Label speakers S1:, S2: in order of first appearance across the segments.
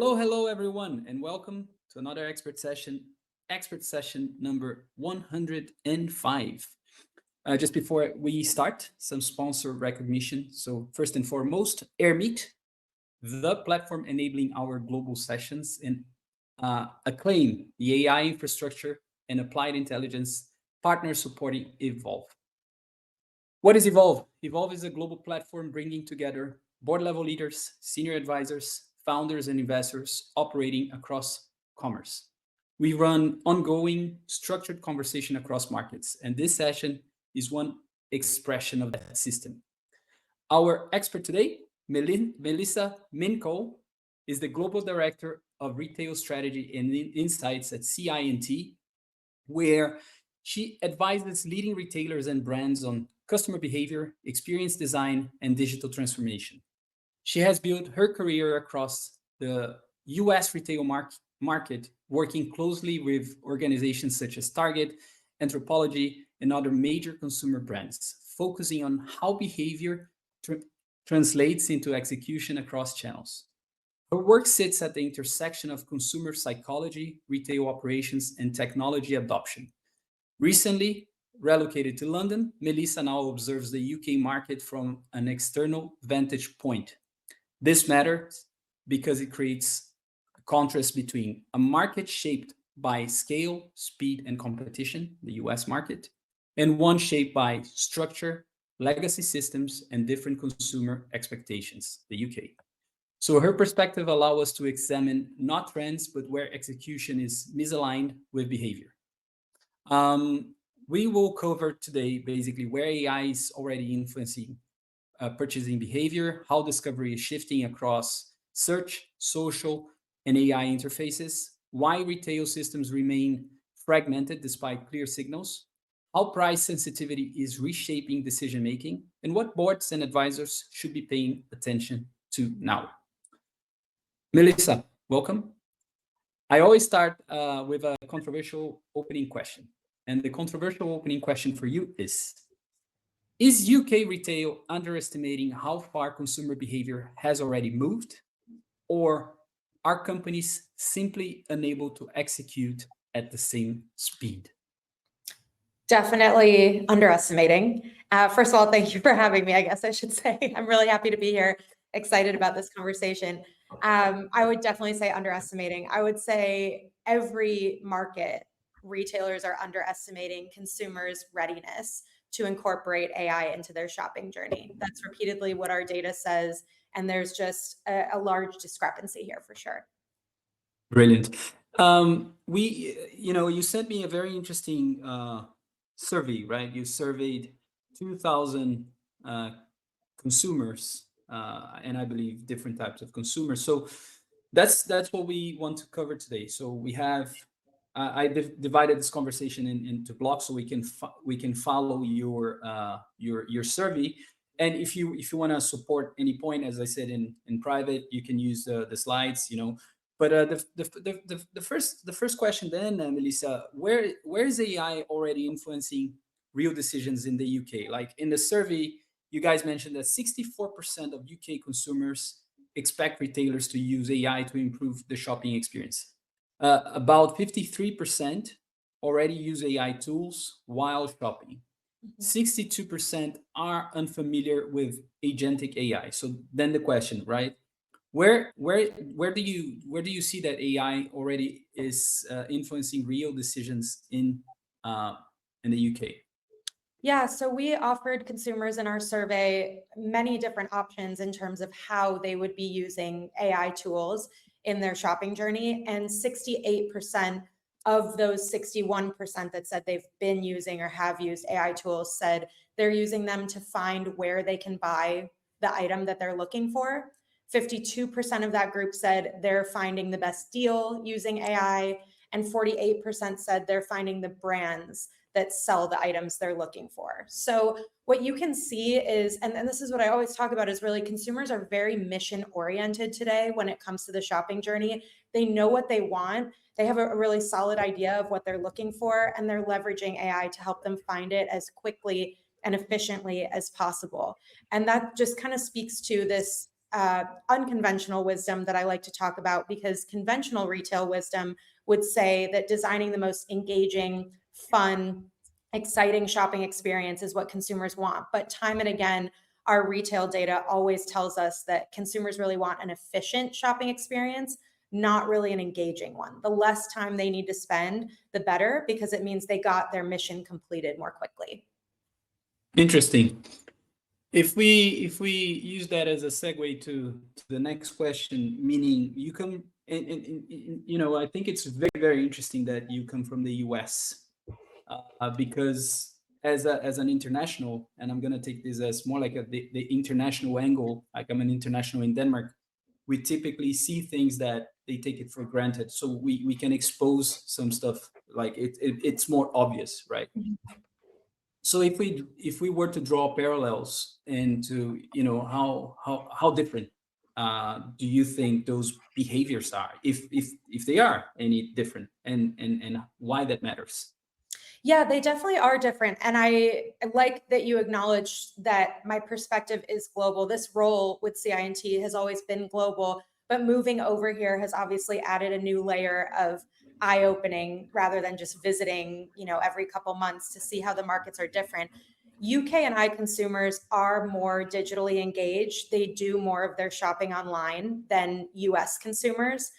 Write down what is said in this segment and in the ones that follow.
S1: Hello, everyone, and welcome to another expert session number 105. Just before we start, some sponsor recognition. So first and foremost, AirMeet, the platform enabling our global sessions, and Acclaim, the AI infrastructure and applied intelligence partner supporting Evolve. What is Evolve? Evolve is a global platform bringing together board level leaders, senior advisors, founders, and investors operating across commerce. We run ongoing structured conversation across markets, and this session is one expression of that system. Our expert today, Melissa Minkow, is the Global Director of Retail Strategy and Insights at CI&T, where she advises leading retailers and brands on customer behavior, experience design, and digital transformation. She has built her career across the US retail market, working closely with organizations such as Target, Anthropologie, and other major consumer brands, focusing on how behavior translates into execution across channels. Her work sits at the intersection of consumer psychology, retail operations, and technology adoption. Recently relocated to London, Melissa now observes the UK market from an external vantage point. This matters because it creates a contrast between a market shaped by scale, speed, and competition, the US market, and one shaped by structure, legacy systems, and different consumer expectations, the UK. So her perspective allows us to examine not trends, but where execution is misaligned with behavior. We will cover today basically where AI is already influencing purchasing behavior, how discovery is shifting across search, social, and AI interfaces, why retail systems remain fragmented despite clear signals, how price sensitivity is reshaping decision making, and what boards and advisors should be paying attention to now. Melissa, welcome. I always start with a controversial opening question. And the controversial opening question for you is UK retail underestimating how far consumer behavior has already moved? Or are companies simply unable to execute at the same speed?
S2: Definitely underestimating. First of all, thank you for having me, I guess I should say. I'm really happy to be here, excited about this conversation. I would definitely say underestimating. I would say every market, retailers are underestimating consumers' readiness to incorporate AI into their shopping journey. That's repeatedly what our data says, and there's just a large discrepancy here for sure.
S1: Brilliant. You sent me a very interesting survey, right? You surveyed 2,000 consumers, and I believe different types of consumers. So that's what we want to cover today. So we have I divided this conversation into blocks so we can follow your survey. And if you want to support any point, as I said in private, you can use the slides, But the first question then, Melissa, where is AI already influencing real decisions in the UK? Like in the survey, you guys mentioned that 64% of UK consumers expect retailers to use AI to improve the shopping experience. About 53% already use AI tools while shopping. 62% are unfamiliar with agentic AI. So then the question, right? Where do you see that AI already is influencing real decisions in the UK?
S2: Yeah, so we offered consumers in our survey many different options in terms of how they would be using AI tools in their shopping journey. And 68% of those 61% that said they've been using or have used AI tools said they're using them to find where they can buy the item that they're looking for. 52% of that group said they're finding the best deal using AI, and 48% said they're finding the brands that sell the items they're looking for. So what you can see is, and this is what I always talk about, is really consumers are very mission oriented today when it comes to the shopping journey. They know what they want. They have a really solid idea of what they're looking for, and they're leveraging AI to help them find it as quickly and efficiently as possible. And that just kind of speaks to this unconventional wisdom that I like to talk about, because conventional retail wisdom would say that designing the most engaging, fun, exciting shopping experience is what consumers want. But time and again, our retail data always tells us that consumers really want an efficient shopping experience, not really an engaging one. The less time they need to spend, the better, because it means they got their mission completed more quickly.
S1: Interesting. If we use that as a segue to the next question, meaning you come and you know, I think it's very, very interesting that you come from the US, because as an international, and I'm gonna take this as more like the international angle, like I'm an international in Denmark, we typically see things that they take it for granted. So we can expose some stuff like it's more obvious, right? So if we were to draw parallels into, you know, how different do you think those behaviors are, if they are any different, and why that matters?
S2: Yeah, they definitely are different. And I like that you acknowledge that my perspective is global. This role with CI&T has always been global, but moving over here has obviously added a new layer of eye-opening rather than just visiting, you know, every couple months to see how the markets are different. UK and I consumers are more digitally engaged. They do more of their shopping online than US consumers.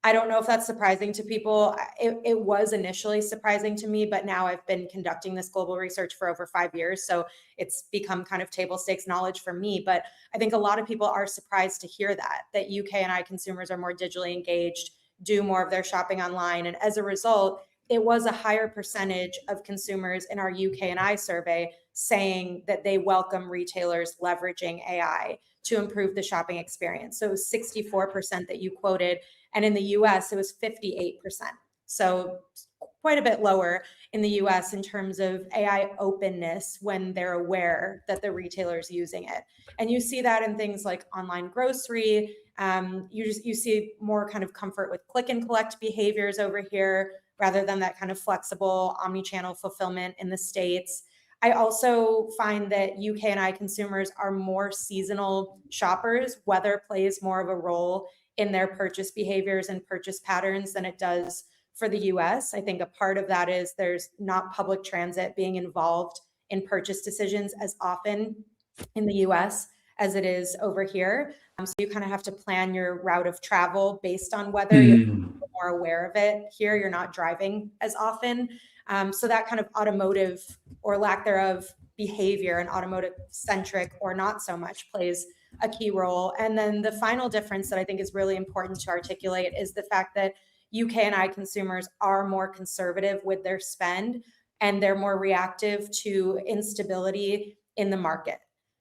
S2: I don't know if that's surprising to people. It was initially surprising to me, but now I've been conducting this global research for over 5 years. So it's become kind of table stakes knowledge for me. But I think a lot of people are surprised to hear that UK and I consumers are more digitally engaged, do more of their shopping online. And as a result, it was a higher percentage of consumers in our UK and I survey saying that they welcome retailers leveraging AI to improve the shopping experience. So it was 64% that you quoted. And in the US, it was 58%. So quite a bit lower in the US in terms of AI openness when they're aware that the retailer is using it. And you see that in things like online grocery. You see more kind of comfort with click and collect behaviors over here rather than that kind of flexible omni-channel fulfillment in the States. I also find that UK and I consumers are more seasonal shoppers. Weather plays more of a role in their purchase behaviors and purchase patterns than it does for the US. I think a part of that is there's not public transit being involved in purchase decisions as often in the US as it is over here. So you kind of have to plan your route of travel based on weather. You're more aware of it. Here, you're not driving as often. So that kind of automotive or lack thereof behavior and automotive centric or not so much plays a key role. And then the final difference that I think is really important to articulate is the fact that UK and I consumers are more conservative with their spend and they're more reactive to instability in the market.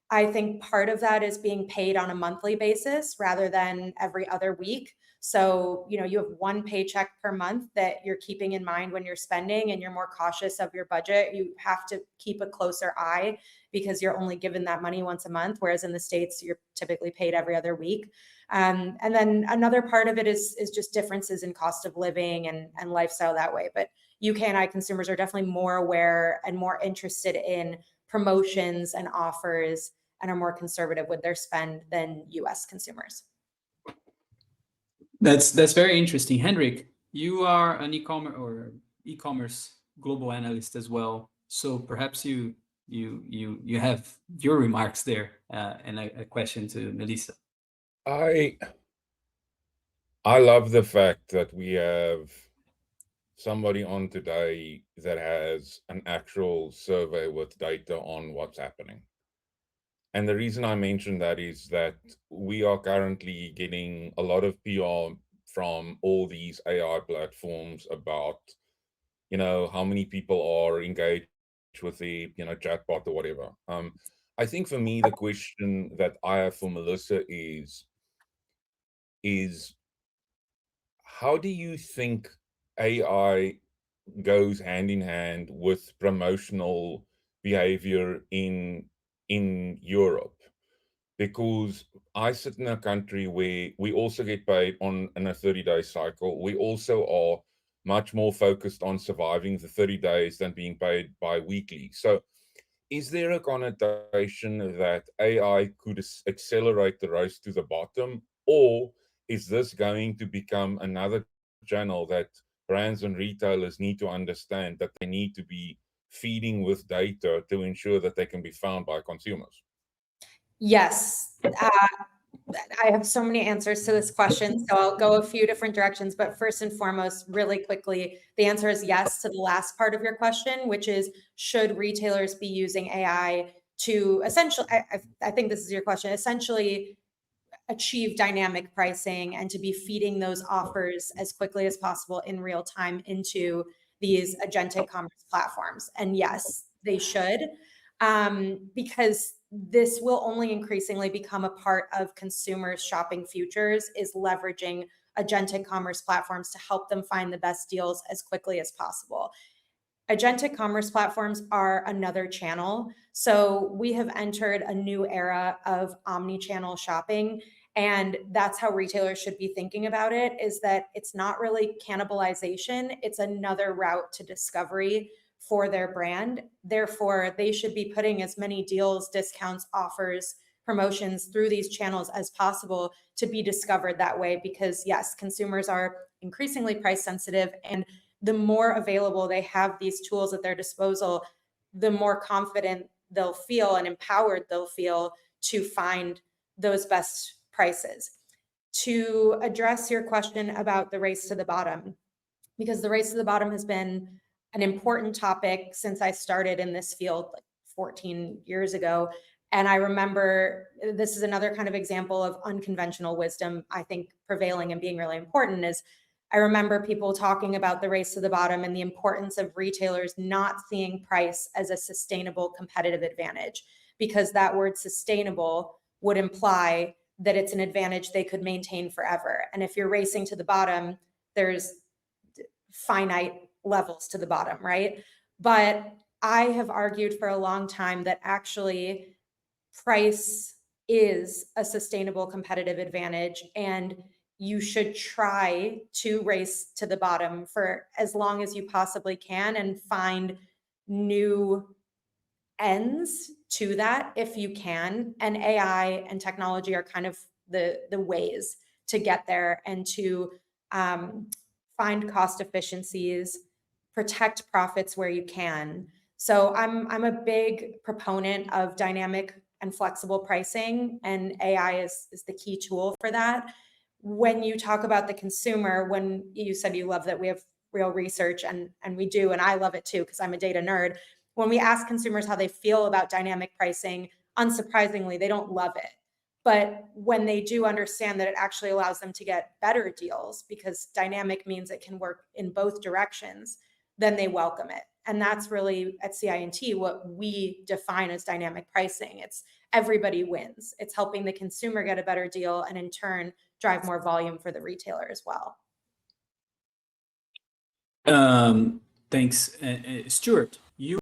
S2: I think part of that is being paid on a monthly basis rather than every other week. So, you know, you have one paycheck per month that you're keeping in mind when you're spending and you're more cautious of your budget. You have to keep a closer eye because you're only given that money once a month, whereas in the States, you're typically paid every other week. And then another part of it is just differences in cost of living and lifestyle that way. But UK and I consumers are definitely more aware and more interested in promotions and offers and are more conservative with their spend than US consumers.
S1: That's very interesting. Henrik, you are an e-commerce global analyst as well. So perhaps you have your remarks there, and a question to Melissa.
S3: I love the fact that we have somebody on today that has an actual survey with data on what's happening. And the reason I mention that is that we are currently getting a lot of PR from all these AI platforms about, you know, how many people are engaged with the, you know, chatbot or whatever. I think for me, the question that I have for Melissa is how do you think AI goes hand in hand with promotional behavior in Europe? Because I sit in a country where we also get paid in a 30-day cycle. We also are much more focused on surviving the 30 days than being paid bi-weekly. So is there a connotation that AI could accelerate the race to the bottom, or is this going to become another channel that brands and retailers need to understand that they need to be feeding with data to ensure that they can be found by consumers?
S2: Yes. I have so many answers to this question, so I'll go a few different directions. But first and foremost, really quickly, the answer is yes to the last part of your question, which is, should retailers be using AI to essentially, I think this is your question, essentially achieve dynamic pricing and to be feeding those offers as quickly as possible in real time into these agentic commerce platforms? And yes, they should, because this will only increasingly become a part of consumers' shopping futures, is leveraging agentic commerce platforms to help them find the best deals as quickly as possible. Agentic commerce platforms are another channel. So we have entered a new era of omni-channel shopping. And that's how retailers should be thinking about it, is that it's not really cannibalization. It's another route to discovery for their brand. Therefore, they should be putting as many deals, discounts, offers, promotions through these channels as possible to be discovered that way. Because yes, consumers are increasingly price sensitive, and the more available they have these tools at their disposal, the more confident they'll feel and empowered they'll feel to find those best prices. To address your question about the race to the bottom, because the race to the bottom has been an important topic since I started in this field like 14 years ago. And I remember, this is another kind of example of unconventional wisdom, I think, prevailing and being really important, is I remember people talking about the race to the bottom and the importance of retailers not seeing price as a sustainable competitive advantage, because that word sustainable would imply that it's an advantage they could maintain forever. And if you're racing to the bottom, there's finite levels to the bottom, right? But I have argued for a long time that actually price is a sustainable competitive advantage, and you should try to race to the bottom for as long as you possibly can and find new ends to that if you can. And AI and technology are kind of the ways to get there and to find cost efficiencies, protect profits where you can. So I'm a big proponent of dynamic and flexible pricing, and AI is the key tool for that. When you talk about the consumer, when you said you love that we have real research, and we do, and I love it too, because I'm a data nerd. When we ask consumers how they feel about dynamic pricing, unsurprisingly, they don't love it. But when they do understand that it actually allows them to get better deals, because dynamic means it can work in both directions, then they welcome it. And that's really, at CI&T, what we define as dynamic pricing. It's everybody wins. It's helping the consumer get a better deal and in turn drive more volume for the retailer as well.
S1: Thanks. Stuart, you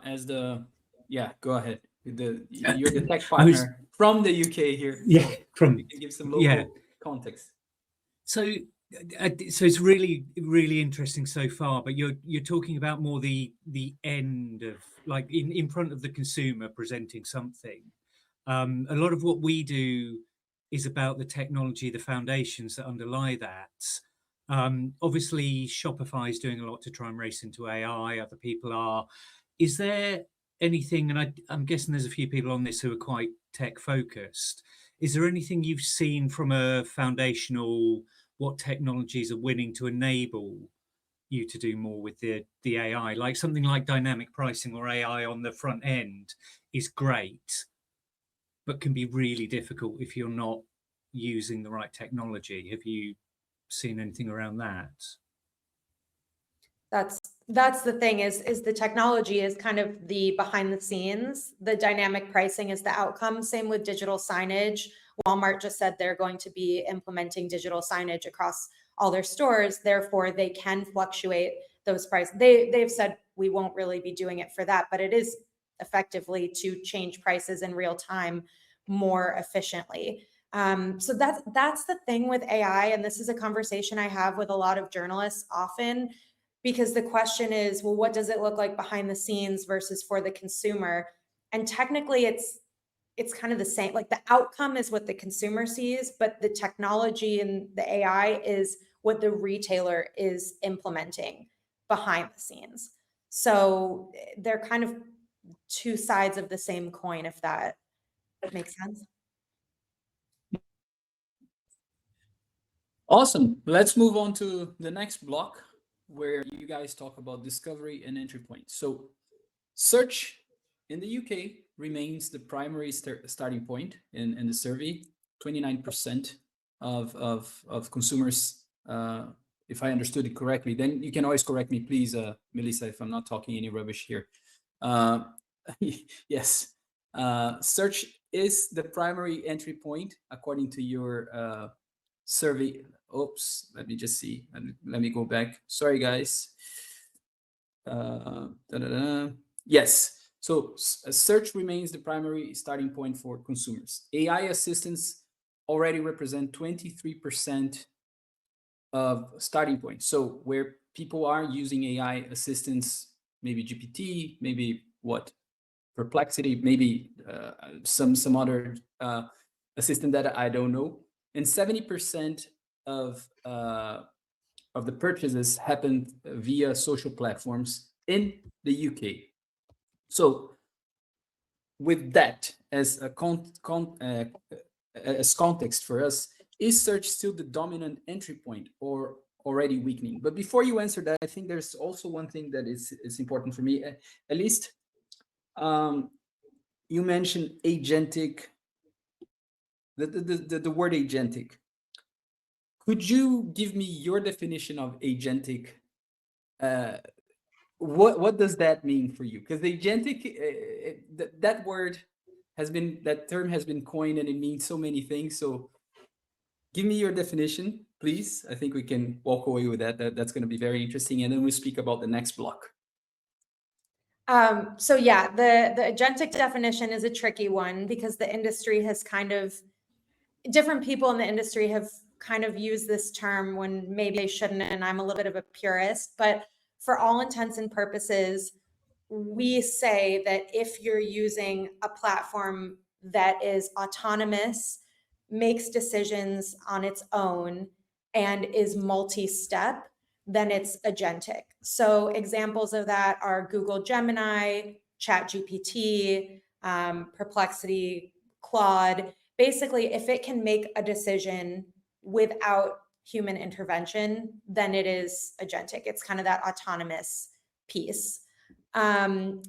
S1: as the, go ahead. You're the tech partner from the UK here.
S4: Yeah,
S1: so you can give some local context.
S4: So it's really, really interesting so far, but you're talking about more the end of, like, in front of the consumer presenting something. A lot of what we do is about the technology, the foundations that underlie that. Obviously, Shopify is doing a lot to try and race into AI. Other people are. Is there anything, and I'm guessing there's a few people on this who are quite tech focused, is there anything you've seen from a foundational, what technologies are winning to enable you to do more with the AI? Like something like dynamic pricing or AI on the front end is great, but can be really difficult if you're not using the right technology. Have you seen anything around that?
S2: That's the thing, is the technology is kind of the behind the scenes. The dynamic pricing is the outcome. Same with digital signage. Walmart just said they're going to be implementing digital signage across all their stores. Therefore, they can fluctuate those prices. They've said we won't really be doing it for that, but it is effectively to change prices in real time more efficiently. So that's the thing with AI. And this is a conversation I have with a lot of journalists often, because the question is, well, what does it look like behind the scenes versus for the consumer? And technically it's kind of the same. Like the outcome is what the consumer sees, but the technology and the AI is what the retailer is implementing behind the scenes. So they're kind of two sides of the same coin, if that makes sense.
S1: Awesome. Let's move on to the next block where you guys talk about discovery and entry points. So search in the UK remains the primary starting point in the survey. 29% of consumers, if I understood it correctly, then you can always correct me, please, Melissa, if I'm not talking any rubbish here. Yes, search is the primary entry point according to your survey. Oops, let me just see. Let me go back. Sorry, guys. Yes, so search remains the primary starting point for consumers. AI assistants already represent 23% of starting point. So where people are using AI assistants, maybe GPT, maybe what? Perplexity, maybe some other assistant that I don't know. And 70% of the purchases happened via social platforms in the UK. So with that as a as context for us, is search still the dominant entry point or already weakening? But before you answer that, I think there's also one thing that is important for me, at least. You mentioned agentic, the word agentic. Could you give me your definition of agentic? What does that mean for you? Because agentic, that term has been coined and it means so many things. So give me your definition, please. I think we can walk away with that. That's going to be very interesting. And then we'll speak about the next block.
S2: So yeah, the agentic definition is a tricky one because the industry has different people in the industry have kind of used this term when maybe they shouldn't, and I'm a little bit of a purist, but for all intents and purposes, we say that if you're using a platform that is autonomous, makes decisions on its own, and is multi-step, then it's agentic. So examples of that are Google Gemini, ChatGPT, Perplexity, Claude. Basically, if it can make a decision without human intervention, then it is agentic. It's kind of that autonomous piece. And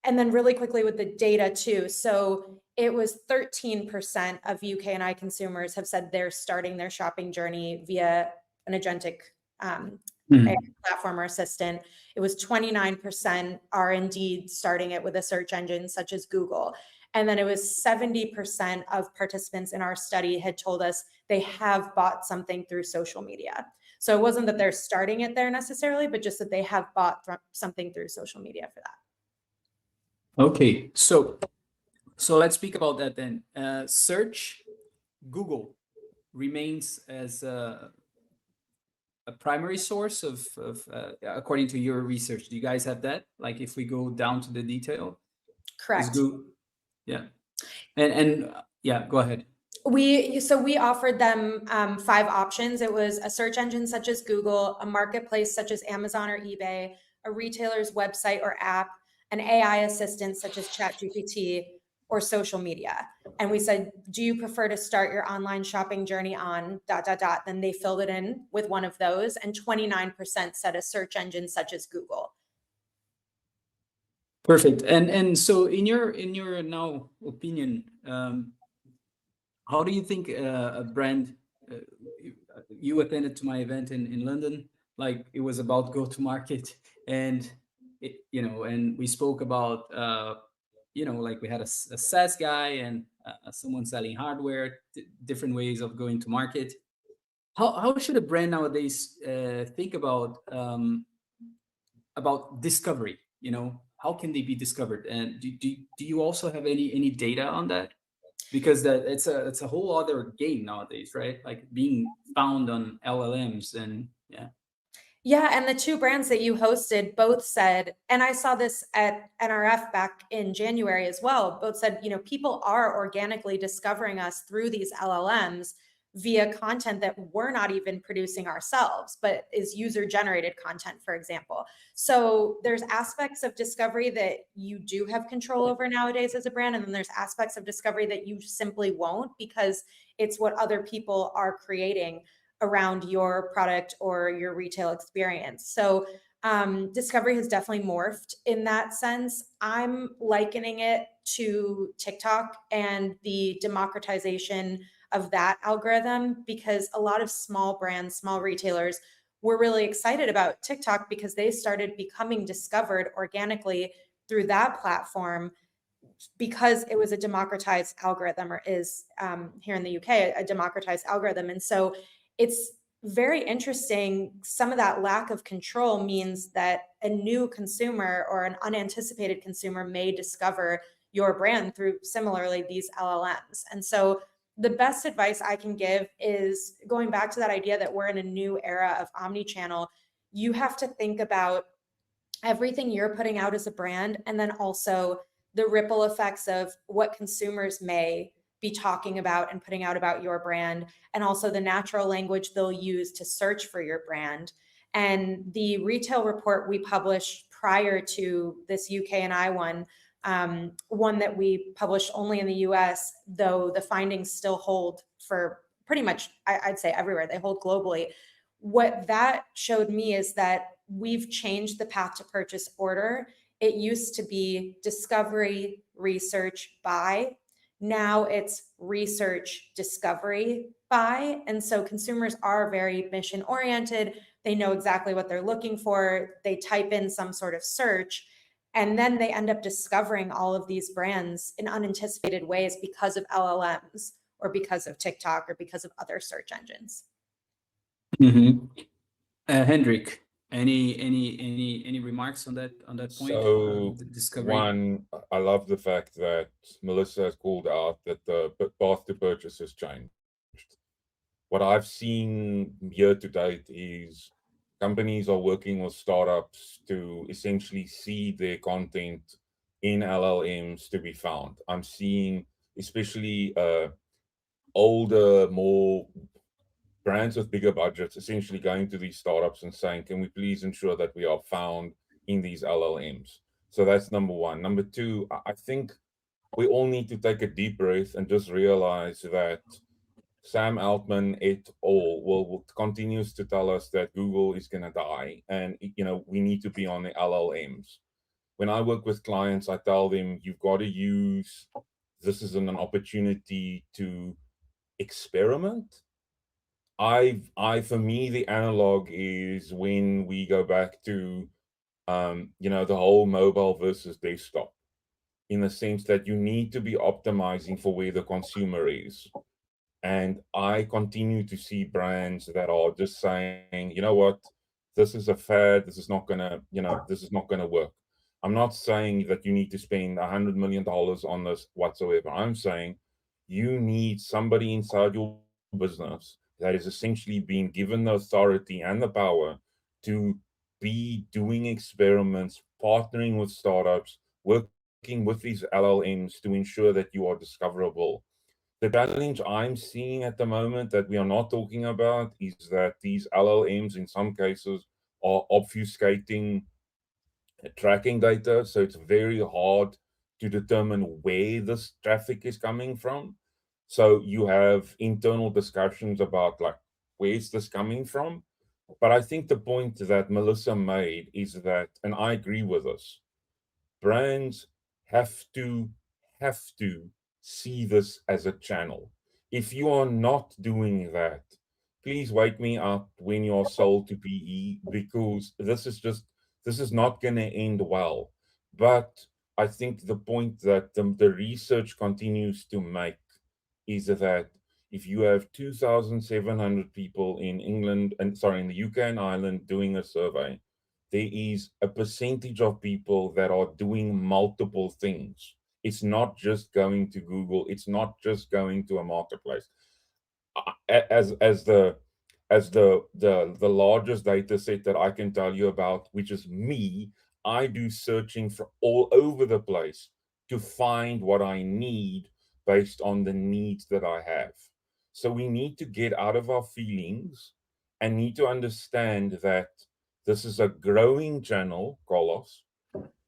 S2: then really quickly with the data too. So it was 13% of UK and I consumers have said they're starting their shopping journey via an agentic platform or assistant. It was 29% are indeed starting it with a search engine such as Google. And then it was 70% of participants in our study had told us they have bought something through social media. So it wasn't that they're starting it there necessarily, but just that they have bought something through social media for that.
S1: Okay, so let's speak about that then. Search, Google remains as a primary source of according to your research. Do you guys have that? Like if we go down to the detail?
S2: Correct.
S1: Yeah. And yeah, go ahead.
S2: We offered them 5 options. It was a search engine such as Google, a marketplace such as Amazon or eBay, a retailer's website or app, an AI assistant such as ChatGPT, or social media. And we said, do you prefer to start your online shopping journey on ... Then they filled it in with one of those, and 29% said a search engine such as Google.
S1: Perfect. And so in your now opinion, how do you think a brand, you attended to my event in London, like it was about go-to-market, and and we spoke about like we had a SaaS guy and someone selling hardware, different ways of going to market. How should a brand nowadays think about discovery? How can they be discovered? And do you also have any data on that? Because it's a whole other game nowadays, right? Like being found on LLMs and yeah.
S2: Yeah, and the two brands that you hosted both said, and I saw this at NRF back in January as well, both said, people are organically discovering us through these LLMs via content that we're not even producing ourselves, but is user-generated content, for example. So there's aspects of discovery that you do have control over nowadays as a brand, and then there's aspects of discovery that you simply won't, because it's what other people are creating around your product or your retail experience. So discovery has definitely morphed in that sense. I'm likening it to TikTok and the democratization of that algorithm, because a lot of small brands, small retailers were really excited about TikTok because they started becoming discovered organically through that platform, because it was a democratized algorithm, or is here in the UK, a democratized algorithm. And so it's very interesting. Some of that lack of control means that a new consumer or an unanticipated consumer may discover your brand through, similarly, these LLMs. And so the best advice I can give is going back to that idea that we're in a new era of omni-channel. You have to think about everything you're putting out as a brand, and then also the ripple effects of what consumers may be talking about and putting out about your brand, and also the natural language they'll use to search for your brand. And the retail report we published prior to this UK&I one that we published only in the US, though the findings still hold for pretty much, I'd say, everywhere. They hold globally. What that showed me is that we've changed the path to purchase order. It used to be discovery, research, buy. Now it's research, discovery, buy. And so consumers are very mission oriented. They know exactly what they're looking for. They type in some sort of search, and then they end up discovering all of these brands in unanticipated ways because of LLMs, or because of TikTok, or because of other search engines.
S1: Hendrik, any remarks on that point?
S3: So
S1: The discovery.
S3: one, I love the fact that Melissa has called out that the path to purchase has changed. What I've seen year to date is companies are working with startups to essentially seed their content in LLMs to be found. I'm seeing especially older, more brands with bigger budgets essentially going to these startups and saying, can we please ensure that we are found in these LLMs? So that's number one. Number two, I think we all need to take a deep breath and just realize that Sam Altman et al. Will continues to tell us that Google is going to die, and we need to be on the LLMs. When I work with clients, I tell them you've got to use this as an opportunity to experiment. For me, the analog is when we go back to, the whole mobile versus desktop, in the sense that you need to be optimizing for where the consumer is. And I continue to see brands that are just saying, you know what, this is a fad. This is not gonna, this is not gonna work. I'm not saying that you need to spend $100 million on this whatsoever. I'm saying you need somebody inside your business that is essentially being given the authority and the power to be doing experiments, partnering with startups, working with these LLMs to ensure that you are discoverable. The challenge I'm seeing at the moment that we are not talking about is that these LLMs in some cases are obfuscating tracking data. So it's very hard to determine where this traffic is coming from. So you have internal discussions about, like, where's this coming from? But I think the point that Melissa made is that, and I agree with this, brands have to see this as a channel. If you are not doing that, please wake me up when you're sold to PE, because this is not going to end well. But I think the point that the research continues to make is that if you have 2,700 people in England, in the UK and Ireland doing a survey, there is a percentage of people that are doing multiple things. It's not just going to Google. It's not just going to a marketplace. As the as the largest data set that I can tell you about, which is me. I do searching for all over the place to find what I need based on the needs that I have. So we need to get out of our feelings and need to understand that this is a growing channel, Carlos.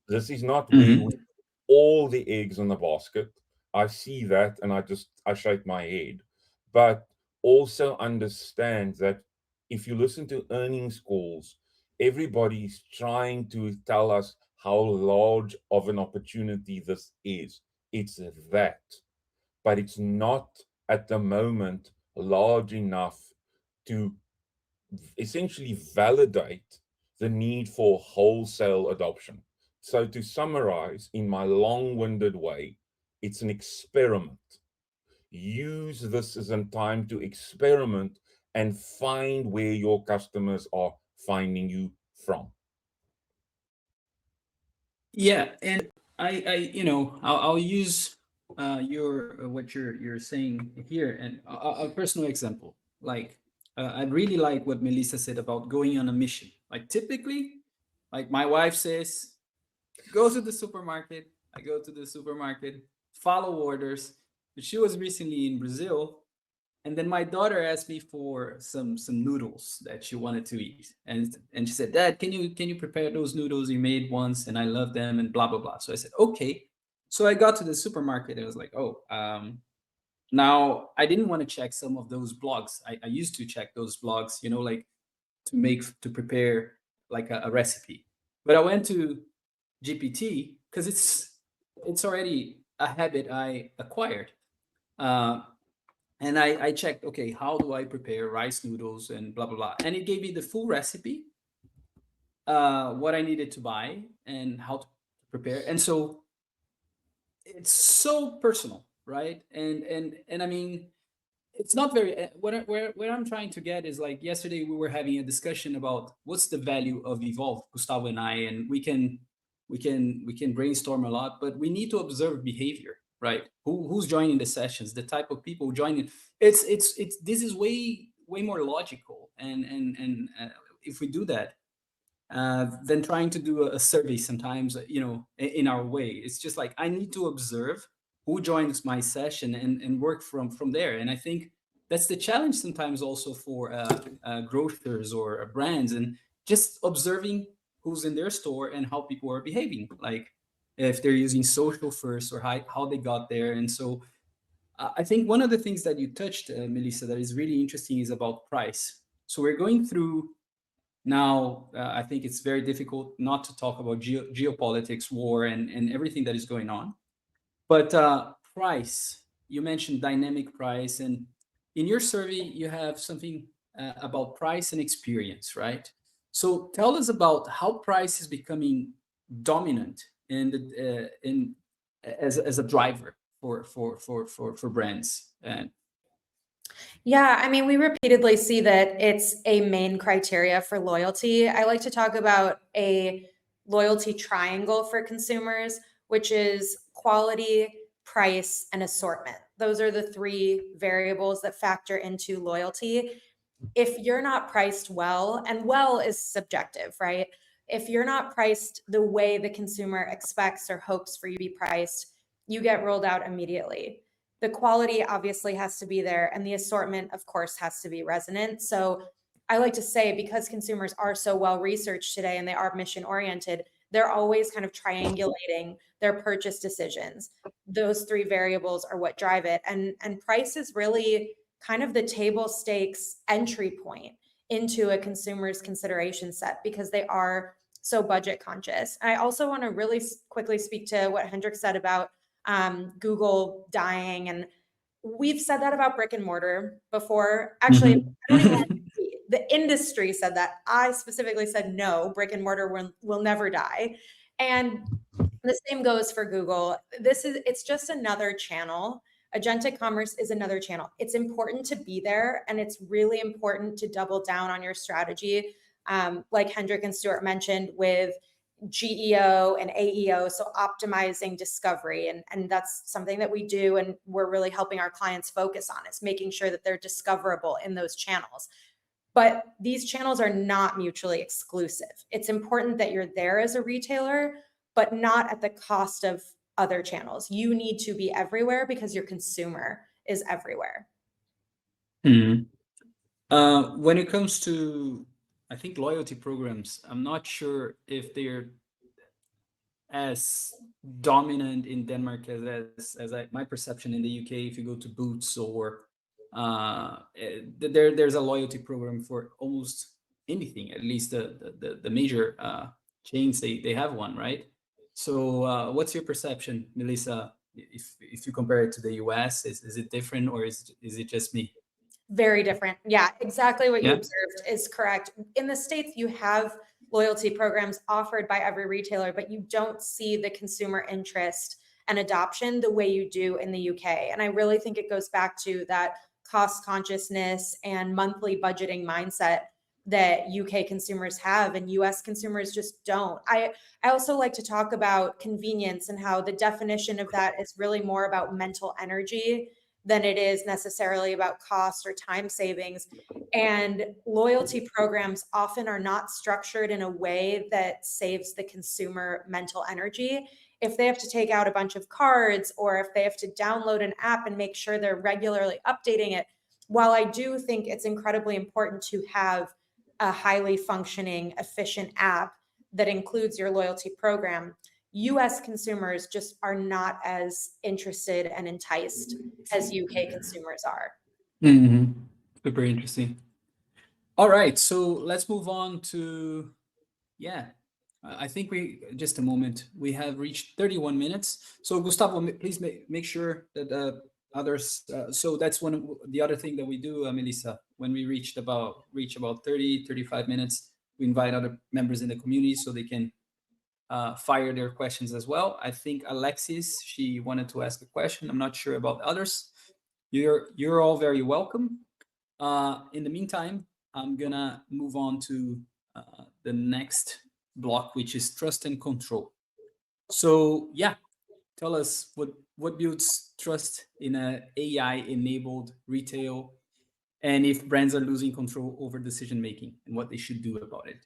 S3: This is not where we all the eggs in the basket. I see that and I shake my head. But also understand that if you listen to earnings calls, everybody's trying to tell us how large of an opportunity this is. It's that, but it's not at the moment large enough to essentially validate the need for wholesale adoption. So, to summarize in my long winded way, it's an experiment. Use this as a time to experiment and find where your customers are finding you from.
S1: Yeah, and I'll use your what you're saying here, and a personal example. Like, I really like what Melissa said about going on a mission. Like, typically, like my wife says, go to the supermarket. I go to the supermarket, follow orders. But she was recently in Brazil, and then my daughter asked me for some noodles that she wanted to eat, and she said, "Dad, can you prepare those noodles you made once, and I love them," and blah blah blah. So I said, "Okay." So I got to the supermarket and I was like, "Oh, now I didn't want to check some of those blogs. I used to check those blogs, like to prepare like a recipe, but I went to GPT because it's already a habit I acquired." Uh, and I checked, okay, how do I prepare rice noodles and blah blah blah, and it gave me the full recipe, what I needed to buy and how to prepare. And so it's so personal, right? And I mean, it's not very where I'm trying to get is, like, yesterday we were having a discussion about what's the value of Evolve, Gustavo and I, and we can brainstorm a lot, but we need to observe behavior, right? Who's joining the sessions, the type of people joining. It's this is way more logical, and if we do that, than trying to do a survey sometimes, in our way. It's just like, I need to observe who joins my session and work from there. And I think that's the challenge sometimes also for grocers or brands, and just observing who's in their store and how people are behaving, like if they're using social first or how they got there. And so I think one of the things that you touched, Melissa, that is really interesting is about price. So we're going through now, I think it's very difficult not to talk about geopolitics, war, and everything that is going on. But price, you mentioned dynamic price, and in your survey, you have something about price and experience, right? So tell us about how price is becoming dominant in as a driver for brands. And
S2: Yeah, I mean, we repeatedly see that it's a main criteria for loyalty. I like to talk about a loyalty triangle for consumers, which is quality, price, and assortment. Those are the three variables that factor into loyalty. If you're not priced well, and well is subjective, right? If you're not priced the way the consumer expects or hopes for you to be priced, you get rolled out immediately. The quality obviously has to be there, and the assortment, of course, has to be resonant. So I like to say, because consumers are so well researched today and they are mission oriented, they're always kind of triangulating their purchase decisions. Those three variables are what drive it. And price is really kind of the table stakes entry point into a consumer's consideration set, because they are so budget conscious. I also want to really quickly speak to what Hendrik said about Google dying. And we've said that about brick and mortar before. Actually, I don't even want to see. The industry said that. I specifically said, no, brick and mortar will never die. And the same goes for Google. It's just another channel. Agentic commerce is another channel. It's important to be there, and it's really important to double down on your strategy. Like Hendrik and Stuart mentioned, with GEO and AEO, so optimizing discovery. And that's something that we do, and we're really helping our clients focus on, is making sure that they're discoverable in those channels. But these channels are not mutually exclusive. It's important that you're there as a retailer, but not at the cost of other channels. You need to be everywhere because your consumer is everywhere.
S1: Mhm. When it comes to, I think, loyalty programs, I'm not sure if they're as dominant in Denmark my perception in the UK. If you go to Boots or there's a loyalty program for almost anything. At least the major chains, they have one, right? So what's your perception, Melissa? If you compare it to the US, is it different, or is it just me?
S2: Very different. Yeah, exactly what you
S1: Yeah.
S2: observed is correct. In the States, you have loyalty programs offered by every retailer, but you don't see the consumer interest and adoption the way you do in the UK. And I really think it goes back to that cost consciousness and monthly budgeting mindset that UK consumers have and US consumers just don't. I also like to talk about convenience and how the definition of that is really more about mental energy than it is necessarily about cost or time savings. And loyalty programs often are not structured in a way that saves the consumer mental energy. If they have to take out a bunch of cards, or if they have to download an app and make sure they're regularly updating it, while I do think it's incredibly important to have a highly functioning, efficient app that includes your loyalty program, US consumers just are not as interested and enticed as UK consumers are.
S1: Mm-hmm. Super interesting. All right, so let's move on to, I think just a moment, we have reached 31 minutes. So Gustavo, please make sure that others, so that's one of the other thing that we do, Melissa, when we reach about 30, 35 minutes, we invite other members in the community so they can fire their questions as well. I think Alexis, she wanted to ask a question. I'm not sure about others. You're all very welcome. In the meantime, I'm gonna move on to the next block, which is trust and control. So yeah, tell us what builds trust in a AI-enabled retail, and if brands are losing control over decision making and what they should do about it.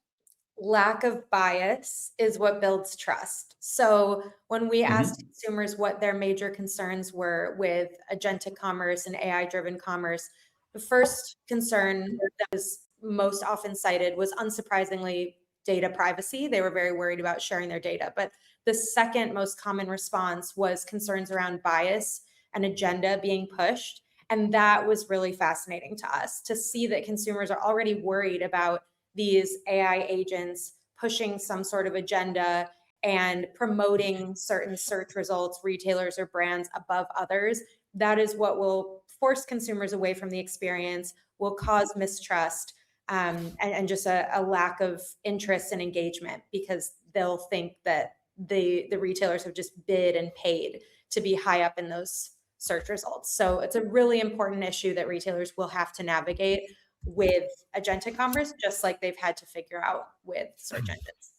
S2: Lack of bias is what builds trust. So when we asked consumers what their major concerns were with agentic commerce and AI-driven commerce, the first concern that was most often cited was, unsurprisingly, data privacy. They were very worried about sharing their data. But the second most common response was concerns around bias and agenda being pushed. And that was really fascinating to us, to see that consumers are already worried about these AI agents pushing some sort of agenda and promoting certain search results, retailers or brands above others. That is what will force consumers away from the experience, will cause mistrust, and just a lack of interest and engagement, because they'll think that the retailers have just bid and paid to be high up in those search results. So it's a really important issue that retailers will have to navigate with agentic commerce, just like they've had to figure out with search engines.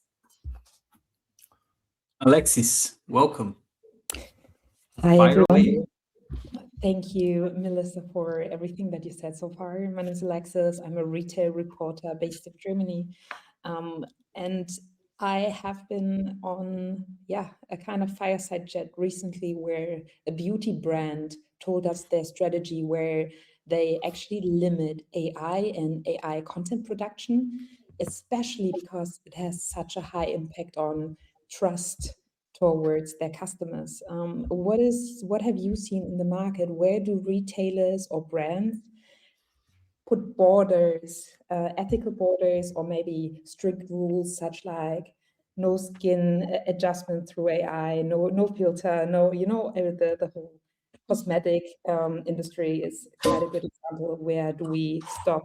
S1: Alexis, welcome.
S5: Hi,
S1: Fire away.
S5: everyone. Thank you, Melissa, for everything that you said so far. My name is Alexis. I'm a retail reporter based in Germany. And I have been on, a kind of fireside chat recently where a beauty brand told us their strategy, where they actually limit AI and AI content production, especially because it has such a high impact on trust towards their customers. What have you seen in the market? Where do retailers or brands put borders, ethical borders, or maybe strict rules such like no skin adjustment through AI, no filter, the whole cosmetic industry is quite a good example. Where do we stop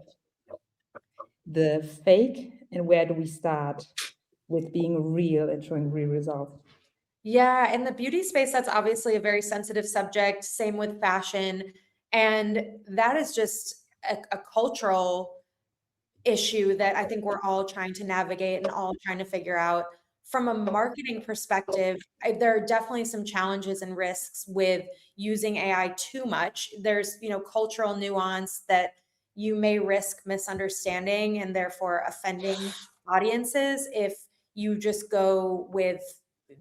S5: the fake, and where do we start with being real and showing real results?
S2: Yeah, in the beauty space, that's obviously a very sensitive subject. Same with fashion. And that is just a cultural issue that I think we're all trying to navigate and all trying to figure out. From a marketing perspective, there are definitely some challenges and risks with using AI too much. There's, cultural nuance that you may risk misunderstanding and therefore offending audiences if you just go with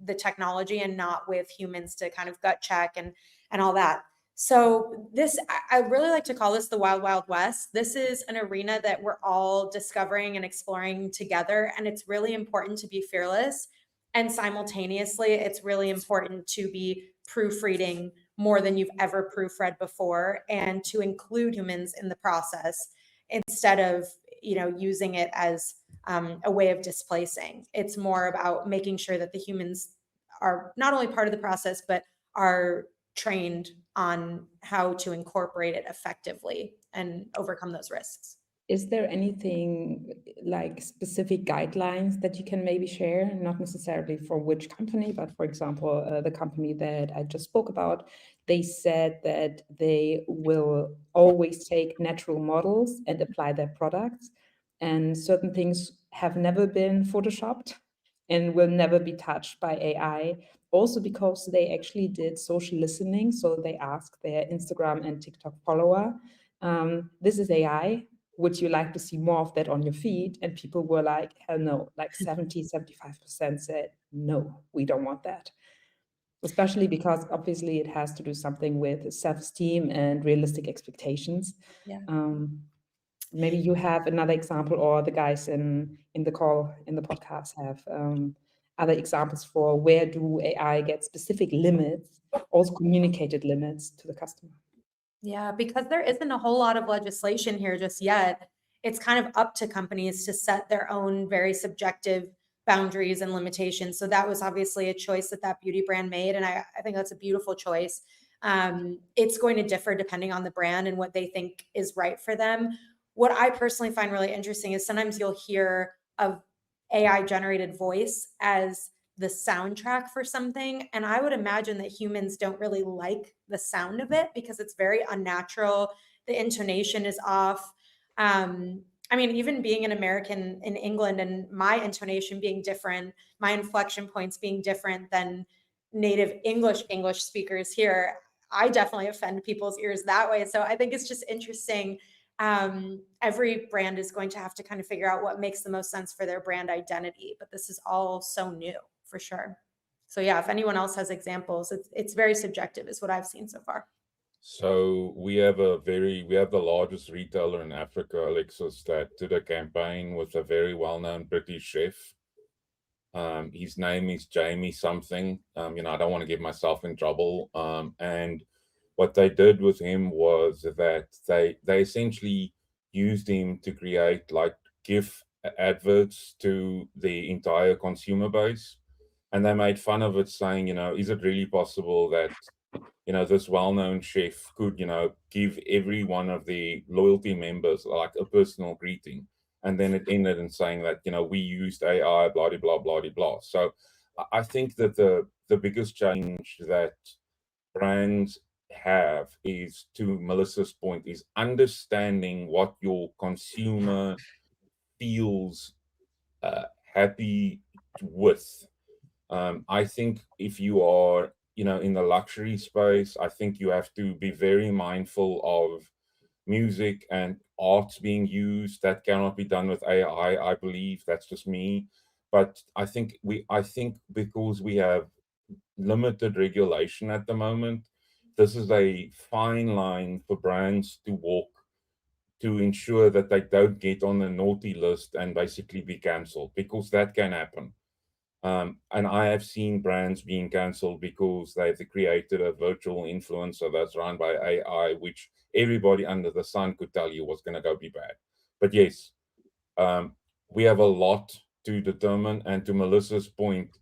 S2: the technology and not with humans to kind of gut check and all that. So this, I really like to call this the Wild Wild West. This is an arena that we're all discovering and exploring together. And it's really important to be fearless. And simultaneously, it's really important to be proofreading more than you've ever proofread before and to include humans in the process instead of, using it as a way of displacing. It's more about making sure that the humans are not only part of the process, but are trained on how to incorporate it effectively and overcome those risks.
S5: Is there anything like specific guidelines that you can maybe share? Not necessarily for which company, but for example, the company that I just spoke about, they said that they will always take natural models and apply their products. And certain things have never been photoshopped and will never be touched by AI. Also because they actually did social listening. So they asked their Instagram and TikTok follower, this is AI. Would you like to see more of that on your feed? And people were like, hell no, like 75% said, no, we don't want that. Especially because obviously it has to do something with self-esteem and realistic expectations.
S2: Yeah.
S5: Maybe you have another example, or the guys in the call, in the podcast have other examples for where do AI get specific limits, also communicated limits to the customer.
S2: Yeah, because there isn't a whole lot of legislation here just yet. It's kind of up to companies to set their own very subjective boundaries and limitations. So that was obviously a choice that beauty brand made. And I think that's a beautiful choice. It's going to differ depending on the brand and what they think is right for them. What I personally find really interesting is sometimes you'll hear of AI generated voice as the soundtrack for something. And I would imagine that humans don't really like the sound of it because it's very unnatural. The intonation is off. I mean, even being an American in England and my intonation being different, my inflection points being different than native English speakers here, I definitely offend people's ears that way. So I think it's just interesting. Every brand is going to have to kind of figure out what makes the most sense for their brand identity, but this is all so new for sure. So yeah, if anyone else has examples, it's very subjective is what I've seen so far.
S3: So we have the largest retailer in Africa, Alexis, that did a campaign with a very well-known British chef. His name is Jamie something. I don't want to get myself in trouble. And what they did with him was that they essentially used him to create like GIF adverts to the entire consumer base. And they made fun of it, saying, is it really possible that this well-known chef could, give every one of the loyalty members like a personal greeting. And then it ended in saying that, we used AI, blah, blah, blah, blah, blah. So I think that the biggest change that brands have is, to Melissa's point, is understanding what your consumer feels happy with. I think if you are in the luxury space, I think you have to be very mindful of music and arts being used. That cannot be done with AI, I believe. That's just me. But I think because we have limited regulation at the moment, this is a fine line for brands to walk to ensure that they don't get on the naughty list and basically be cancelled, because that can happen. And I have seen brands being cancelled because they've created a virtual influencer that's run by AI, which everybody under the sun could tell you was going to go be bad. But yes, we have a lot to determine. And to Melissa's point,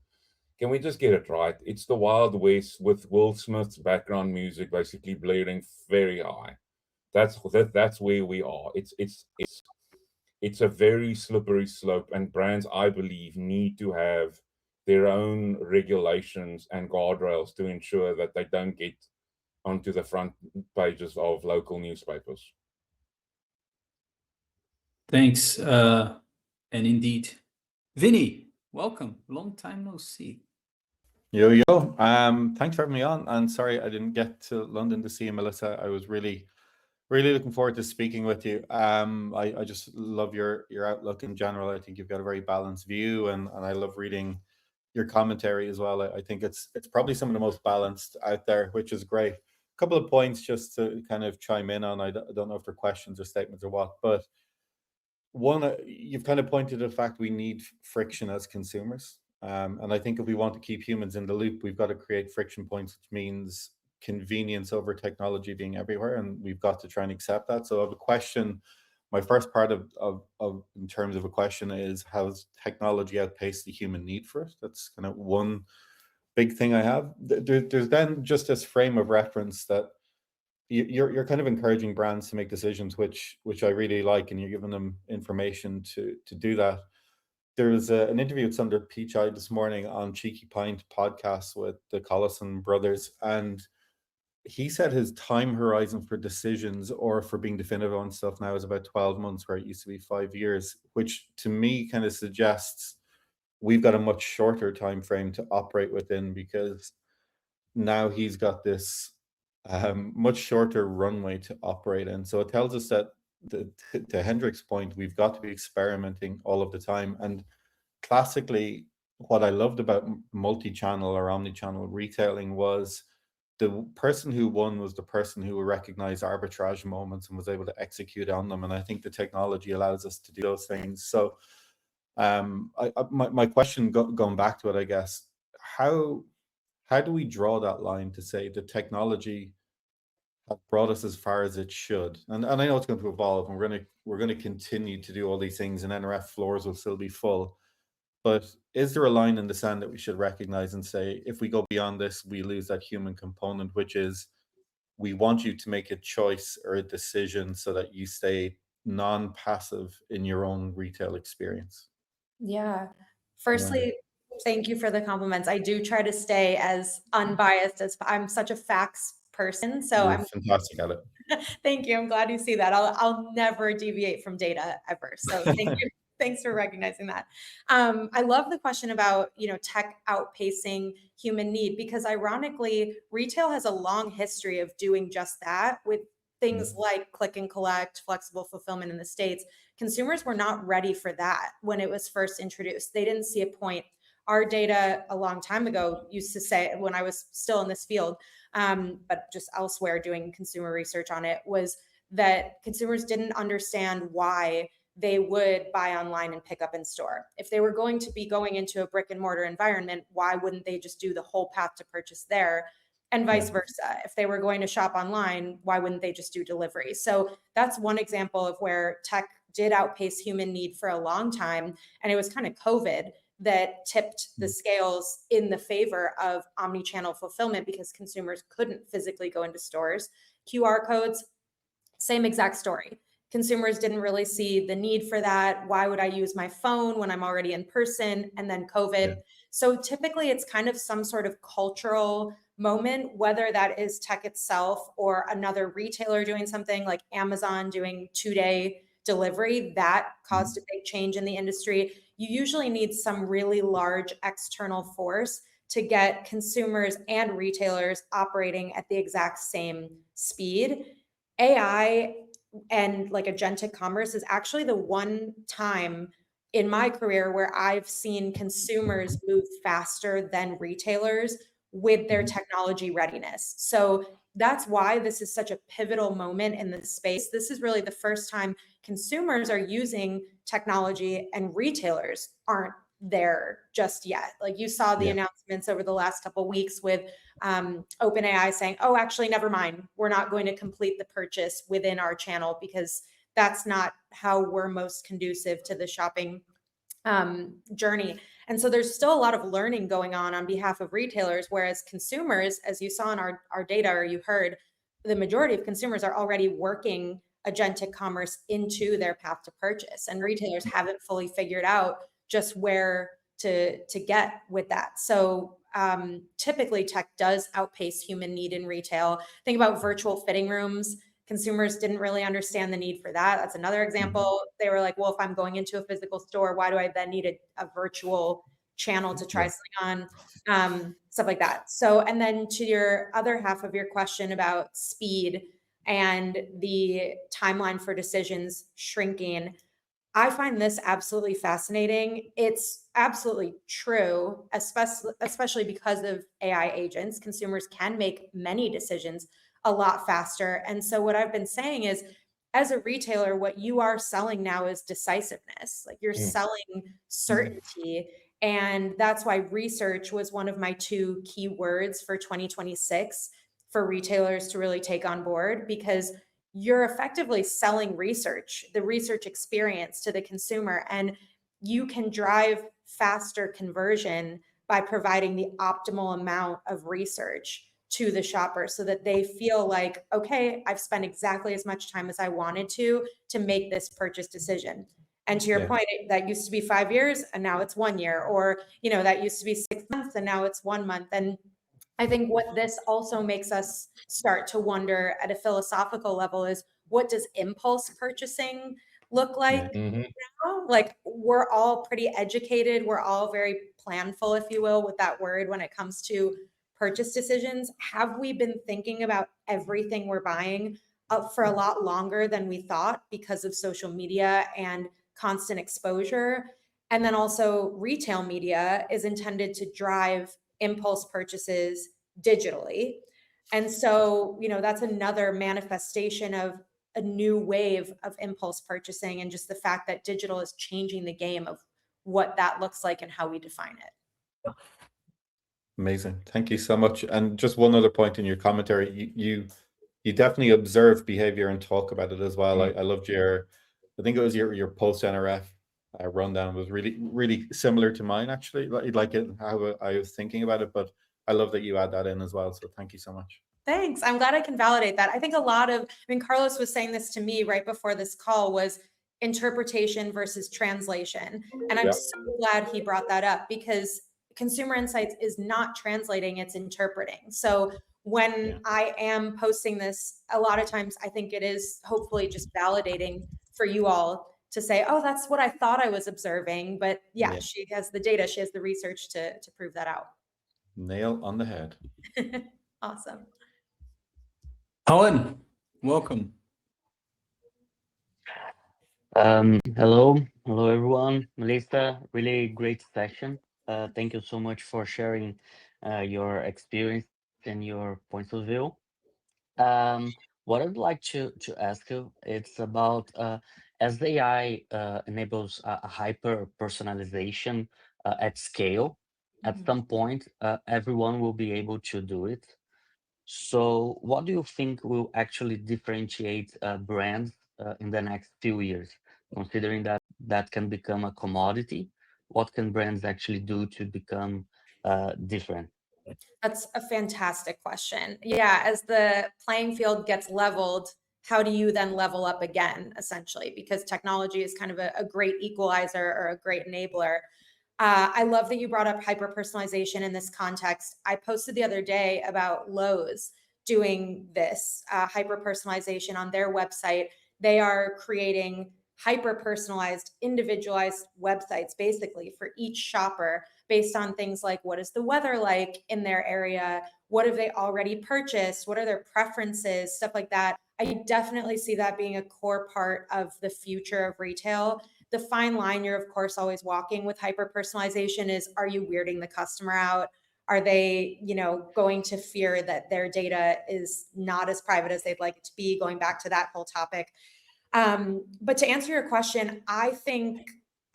S3: can we just get it right? It's the Wild West with Will Smith's background music basically blaring very high. That's where we are. It's a very slippery slope, and brands, I believe, need to have their own regulations and guardrails to ensure that they don't get onto the front pages of local newspapers.
S1: Thanks. And indeed, Vinny, welcome. Long time no see.
S6: Yo. Thanks for having me on. And sorry I didn't get to London to see you, Melissa. I was really Really looking forward to speaking with you. I just love your outlook in general. I think you've got a very balanced view, and I love reading your commentary as well. I think it's probably some of the most balanced out there, which is great. A couple of points just to kind of chime in on. I don't know if they're questions or statements or what, but one, you've kind of pointed to the fact we need friction as consumers. And I think if we want to keep humans in the loop, we've got to create friction points, which means convenience over technology being everywhere. And we've got to try and accept that. So I have a question. My first part of in terms of a question is, has technology outpaced the human need for it? That's kind of one big thing I have. There's then just this frame of reference that you're kind of encouraging brands to make decisions, which I really like, and you're giving them information to do that. There was an interview with Sundar Pichai this morning on Cheeky Pint podcast with the Collison brothers, and he said his time horizon for decisions or for being definitive on stuff now is about 12 months, where it used to be 5 years, which to me kind of suggests we've got a much shorter time frame to operate within, because now he's got this much shorter runway to operate in. So it tells us that, to Hendrik's point, we've got to be experimenting all of the time. And classically, what I loved about multi-channel or omni-channel retailing was the person who won was the person who recognized arbitrage moments and was able to execute on them. And I think the technology allows us to do those things. So my question, going back to it, I guess, how do we draw that line to say the technology has brought us as far as it should? And I know it's going to evolve, and we're gonna continue to do all these things, and NRF floors will still be full. But is there a line in the sand that we should recognize and say, if we go beyond this, we lose that human component, which is, we want you to make a choice or a decision so that you stay non-passive in your own retail experience?
S2: Yeah. Firstly, thank you for the compliments. I do try to stay as unbiased as I'm such a facts person. So
S6: You're
S2: I'm
S6: fantastic at it.
S2: thank you. I'm glad you see that. I'll never deviate from data ever. So thank you. Thanks for recognizing that. I love the question about, tech outpacing human need, because ironically, retail has a long history of doing just that with things like click and collect, flexible fulfillment in the States. Consumers were not ready for that when it was first introduced. They didn't see a point. Our data a long time ago used to say, when I was still in this field, but just elsewhere doing consumer research on it, was that consumers didn't understand why they would buy online and pick up in store. If they were going to be going into a brick and mortar environment, why wouldn't they just do the whole path to purchase there? And vice versa. If they were going to shop online, why wouldn't they just do delivery? So that's one example of where tech did outpace human need for a long time. And it was kind of COVID that tipped the scales in the favor of omni-channel fulfillment, because consumers couldn't physically go into stores. QR codes, same exact story. Consumers didn't really see the need for that. Why would I use my phone when I'm already in person? And then COVID. So typically it's kind of some sort of cultural moment, whether that is tech itself or another retailer doing something like Amazon doing 2-day delivery, that caused a big change in the industry. You usually need some really large external force to get consumers and retailers operating at the exact same speed. AI and like agentic commerce is actually the one time in my career where I've seen consumers move faster than retailers with their technology readiness. So that's why this is such a pivotal moment in the space. This is really the first time consumers are using technology and retailers aren't there just yet. Like you saw the announcements over the last couple of weeks with OpenAI saying, oh, actually, never mind. We're not going to complete the purchase within our channel because that's not how we're most conducive to the shopping journey. And so there's still a lot of learning going on behalf of retailers, whereas consumers, as you saw in our data, or you heard, the majority of consumers are already working agentic commerce into their path to purchase, and retailers haven't fully figured out just where to get with that. So typically tech does outpace human need in retail. Think about virtual fitting rooms. Consumers didn't really understand the need for that. That's another example. They were like, well, if I'm going into a physical store, why do I then need a virtual channel to try something on? Stuff like that. So, and then to your other half of your question about speed and the timeline for decisions shrinking. I find this absolutely fascinating. It's absolutely true, especially because of AI agents. Consumers can make many decisions a lot faster. And so what I've been saying is, as a retailer, what you are selling now is decisiveness. Like you're selling certainty. And that's why research was one of my 2 key words for 2026 for retailers to really take on board, because you're effectively selling research, the research experience to the consumer, and you can drive faster conversion by providing the optimal amount of research to the shopper so that they feel like, okay, I've spent exactly as much time as I wanted to make this purchase decision. And to your point, that used to be 5 years and now it's 1 year, or, that used to be 6 months and now it's 1 month. And I think what this also makes us start to wonder at a philosophical level is, what does impulse purchasing look like now? Like, we're all pretty educated. We're all very planful, if you will, with that word when it comes to purchase decisions. Have we been thinking about everything we're buying for a lot longer than we thought because of social media and constant exposure? And then also retail media is intended to drive impulse purchases digitally. And so, that's another manifestation of a new wave of impulse purchasing, and just the fact that digital is changing the game of what that looks like and how we define it.
S6: Amazing. Thank you so much. And just one other point in your commentary, you definitely observe behavior and talk about it as well. I loved I think it was your post NRF rundown was really similar to mine, actually, like how I was thinking about it, but I love that you add that in as well. So thank you so much.
S2: Thanks. I'm glad I can validate that. I think Carlos was saying this to me right before this call, was interpretation versus translation. And I'm so glad he brought that up, because consumer insights is not translating, it's interpreting. So when I am posting this, a lot of times I think it is hopefully just validating for you all to say, oh, that's what I thought I was observing. But she has the data, she has the research to prove that out.
S6: Nail on the head.
S2: Awesome.
S1: Owen, welcome.
S7: Hello everyone. Melissa, really great session. Thank you so much for sharing your experience and your points of view. What I'd like to ask you, it's about as the AI enables a hyper personalization at scale, at some point everyone will be able to do it. So what do you think will actually differentiate brands in the next few years, considering that can become a commodity? What can brands actually do to become different?
S2: That's a fantastic question. Yeah, as the playing field gets leveled, how do you then level up again, essentially? Because technology is kind of a great equalizer or a great enabler. I love that you brought up hyper-personalization in this context. I posted the other day about Lowe's doing this hyper-personalization on their website. They are creating hyper-personalized, individualized websites, basically, for each shopper based on things like, what is the weather like in their area? What have they already purchased? What are their preferences? Stuff like that. I definitely see that being a core part of the future of retail. The fine line you're, of course, always walking with hyper-personalization is, are you weirding the customer out? Are they, going to fear that their data is not as private as they'd like it to be? Going back to that whole topic. But to answer your question, I think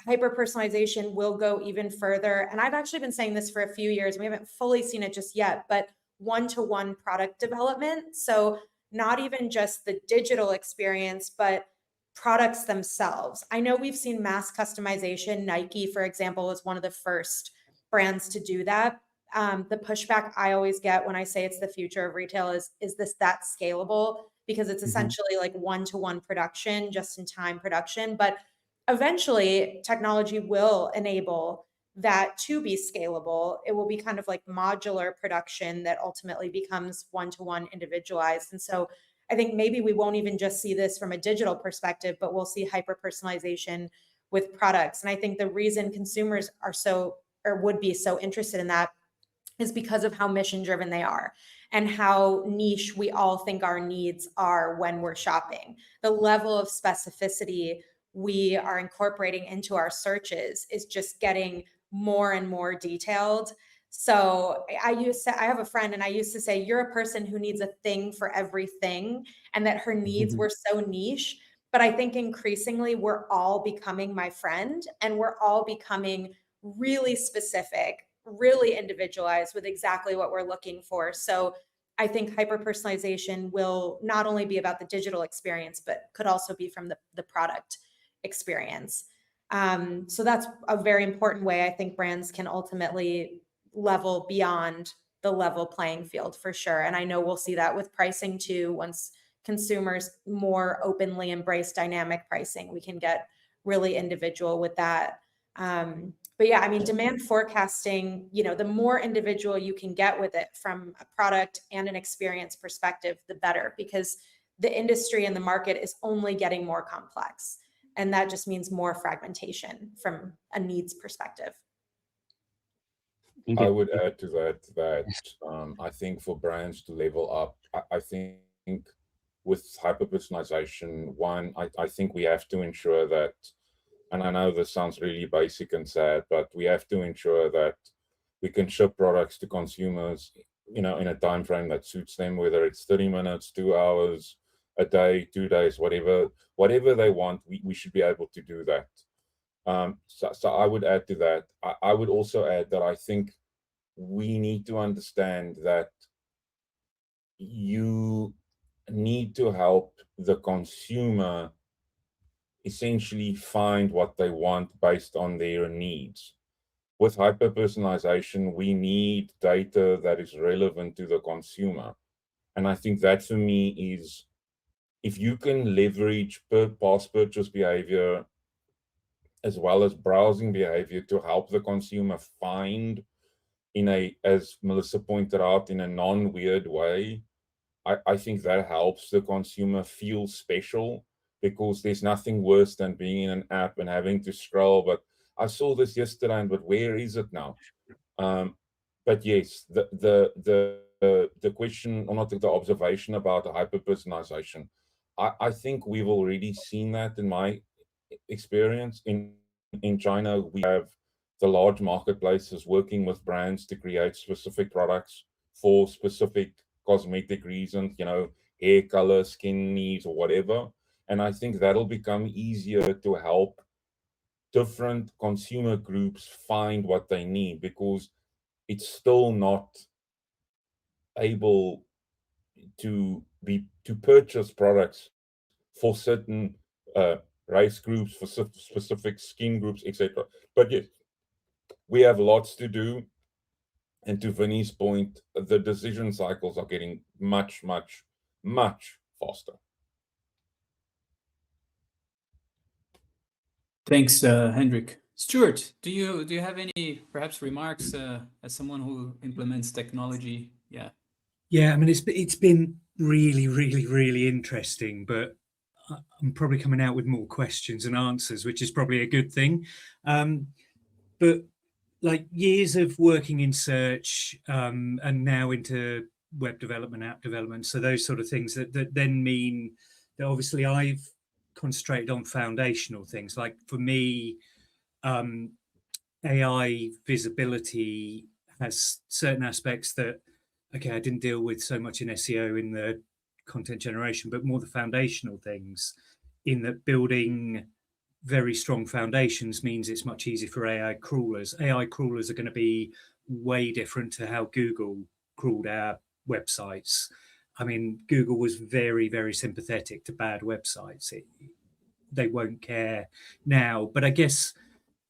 S2: hyper-personalization will go even further. And I've actually been saying this for a few years. We haven't fully seen it just yet, but one-to-one product development. So not even just the digital experience, but products themselves. I know we've seen mass customization. Nike, for example, was one of the first brands to do that. The pushback I always get when I say it's the future of retail is this that scalable? Because it's essentially like one-to-one production, just-in-time production. But eventually, technology will enable that to be scalable. It will be kind of like modular production that ultimately becomes one-to-one individualized. And so I think maybe we won't even just see this from a digital perspective, but we'll see hyper-personalization with products. And I think the reason consumers are would be so interested in that is because of how mission driven they are and how niche we all think our needs are when we're shopping. The level of specificity we are incorporating into our searches is just getting more and more detailed. So I have a friend and I used to say, you're a person who needs a thing for everything, and that her needs were so niche. But I think increasingly we're all becoming my friend, and we're all becoming really specific, really individualized with exactly what we're looking for. So I think hyper-personalization will not only be about the digital experience, but could also be from the product experience. So that's a very important way I think brands can ultimately level beyond the level playing field for sure. And I know we'll see that with pricing too. Once consumers more openly embrace dynamic pricing, we can get really individual with that. But yeah, I mean, demand forecasting, the more individual you can get with it from a product and an experience perspective, the better, because the industry and the market is only getting more complex. And that just means more fragmentation from a needs perspective.
S7: Thank
S3: I
S7: you.
S3: would add to that I think for brands to level up, I think with hyper personalization, one, I think we have to ensure that, and I know this sounds really basic and sad, but we have to ensure that we can ship products to consumers, in a time frame that suits them, whether it's 30 minutes, 2 hours, a day, 2 days, whatever they want, we should be able to do that. So I would add to that. I would also add that I think we need to understand that you need to help the consumer essentially find what they want based on their needs. With hyper-personalization, we need data that is relevant to the consumer. And I think that for me is, if you can leverage past purchase behavior as well as browsing behavior to help the consumer find as Melissa pointed out, in a non-weird way, I think that helps the consumer feel special, because there's nothing worse than being in an app and having to scroll, but I saw this yesterday, but where is it now? But yes, the question, or not the observation about the hyper-personalization, I think we've already seen that in my experience. In China, we have the large marketplaces working with brands to create specific products for specific cosmetic reasons, hair color, skin needs, or whatever. And I think that'll become easier to help different consumer groups find what they need, because it's still not able to purchase products for certain race groups, for specific skin groups, etc. But yes, we have lots to do. And to Vinny's point, the decision cycles are getting much, much, much faster.
S1: Thanks, Hendrik. Stuart, do you have any perhaps remarks as someone who implements technology? Yeah.
S4: Yeah, I mean, it's been really, really, really interesting, but I'm probably coming out with more questions and answers, which is probably a good thing. But like years of working in search and now into web development, app development, so those sort of things that then mean that obviously I've concentrated on foundational things. Like for me, AI visibility has certain aspects that, okay, I didn't deal with so much in SEO in the content generation, but more the foundational things, in that building very strong foundations means it's much easier for AI crawlers. AI crawlers are going to be way different to how Google crawled our websites. I mean, Google was very, very sympathetic to bad websites. They won't care now. But I guess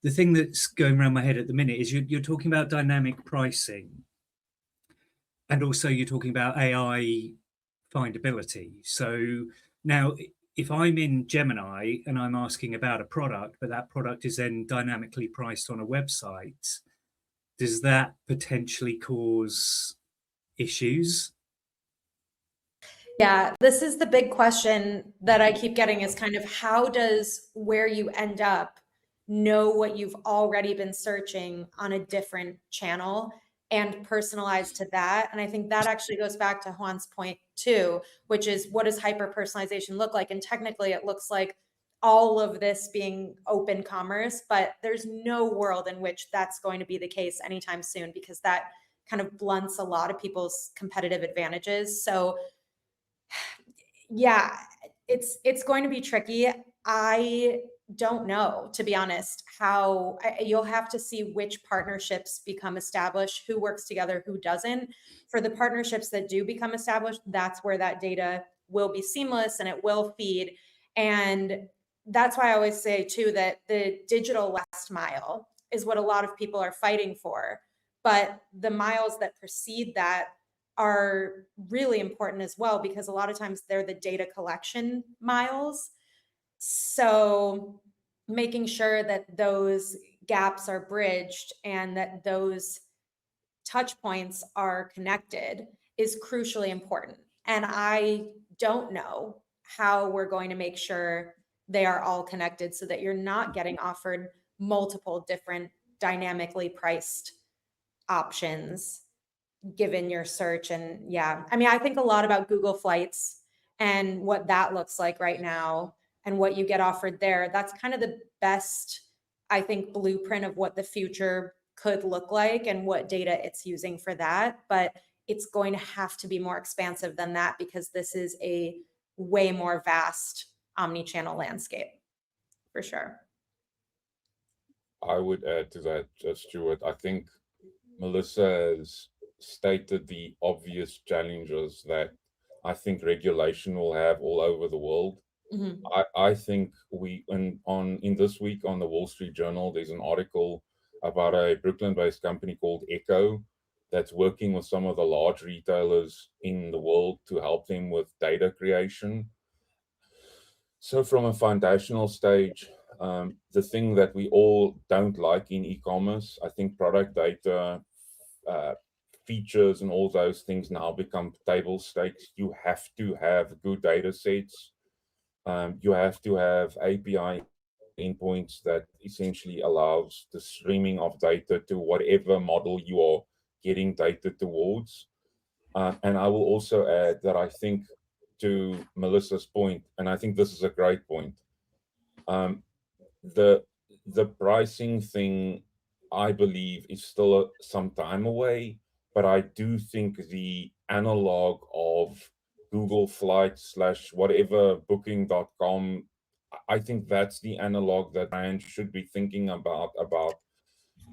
S4: the thing that's going around my head at the minute is you're talking about dynamic pricing, and also you're talking about AI findability. So now, if I'm in Gemini and I'm asking about a product, but that product is then dynamically priced on a website, does that potentially cause issues?
S2: Yeah, this is the big question that I keep getting, is kind of how does where you end up know what you've already been searching on a different channel and personalized to that. And I think that actually goes back to Juan's point too, which is what does hyper personalization look like? And technically it looks like all of this being open commerce, but there's no world in which that's going to be the case anytime soon, because that kind of blunts a lot of people's competitive advantages. So yeah, it's going to be tricky. I don't know, to be honest, how you'll have to see which partnerships become established, who works together, who doesn't. For the partnerships that do become established, that's where that data will be seamless and it will feed. And that's why I always say too that the digital last mile is what a lot of people are fighting for. But the miles that precede that are really important as well, because a lot of times they're the data collection miles. So making sure that those gaps are bridged and that those touch points are connected is crucially important. And I don't know how we're going to make sure they are all connected so that you're not getting offered multiple different dynamically priced options given your search. And yeah, I mean, I think a lot about Google Flights and what that looks like right now and what you get offered there. That's kind of the best, I think, blueprint of what the future could look like and what data it's using for that. But it's going to have to be more expansive than that, because this is a way more vast omni-channel landscape, for sure.
S3: I would add to that, Stuart. I think Melissa has stated the obvious challenges that I think regulation will have all over the world.
S2: Mhm.
S3: I think in this week on the Wall Street Journal, there's an article about a Brooklyn-based company called Echo that's working with some of the large retailers in the world to help them with data creation. So from a foundational stage, the thing that we all don't like in e-commerce, I think product data, features and all those things now become table stakes. You have to have good data sets. You have to have API endpoints that essentially allows the streaming of data to whatever model you are getting data towards. And I will also add that I think, to Melissa's point, and I think this is a great point, the pricing thing, I believe, is still some time away, but I do think the analog of Google Flights / whatever booking.com, I think that's the analog that brands should be thinking about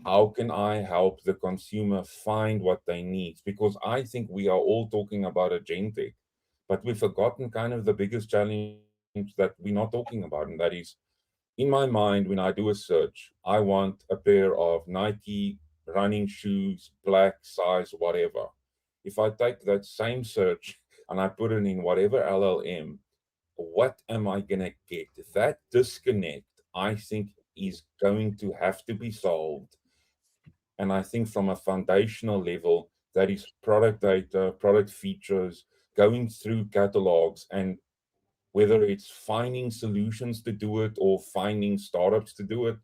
S3: how can I help the consumer find what they need? Because I think we are all talking about agentic, but we've forgotten kind of the biggest challenge that we're not talking about, and that is, in my mind, when I do a search, I want a pair of Nike running shoes, black size, whatever. If I take that same search and I put it in whatever LLM, what am I going to get? That disconnect, I think, is going to have to be solved. And I think from a foundational level, that is product data, product features, going through catalogs, and whether it's finding solutions to do it or finding startups to do it,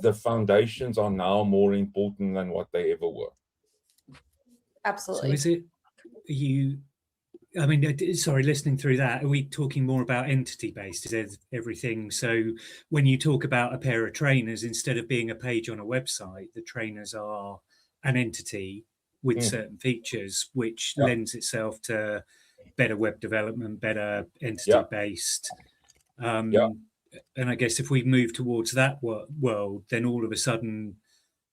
S3: the foundations are now more important than what they ever were.
S2: Absolutely.
S4: So is it I mean, sorry, listening through that, are we talking more about entity-based? Is everything? So when you talk about a pair of trainers, instead of being a page on a website, the trainers are an entity with certain features, which lends itself to better web development, better entity-based. And I guess if we move towards that world, then all of a sudden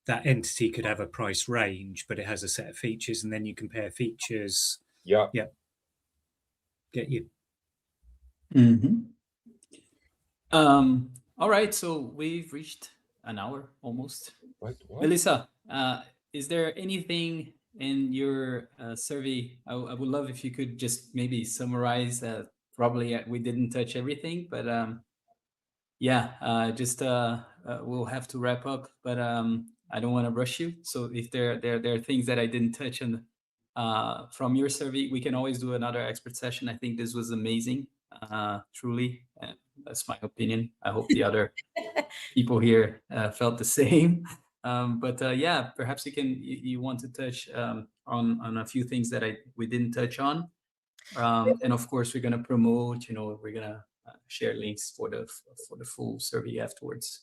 S4: that entity could have a price range, but it has a set of features, and then you compare features.
S3: Yeah.
S4: Get you.
S1: All right, so we've reached an hour almost.
S3: Wait, what?
S1: Melissa, is there anything in your survey? I would love if you could just maybe summarize. Probably we didn't touch everything, but yeah, just we'll have to wrap up. But I don't want to rush you. So if there are things that I didn't touch on from your survey, we can always do another expert session. I think this was amazing, truly. That's my opinion. I hope the other people here felt the same. Yeah, perhaps you want to touch on a few things that we didn't touch on. And of course, we're going to promote, we're going to share links for the full survey afterwards.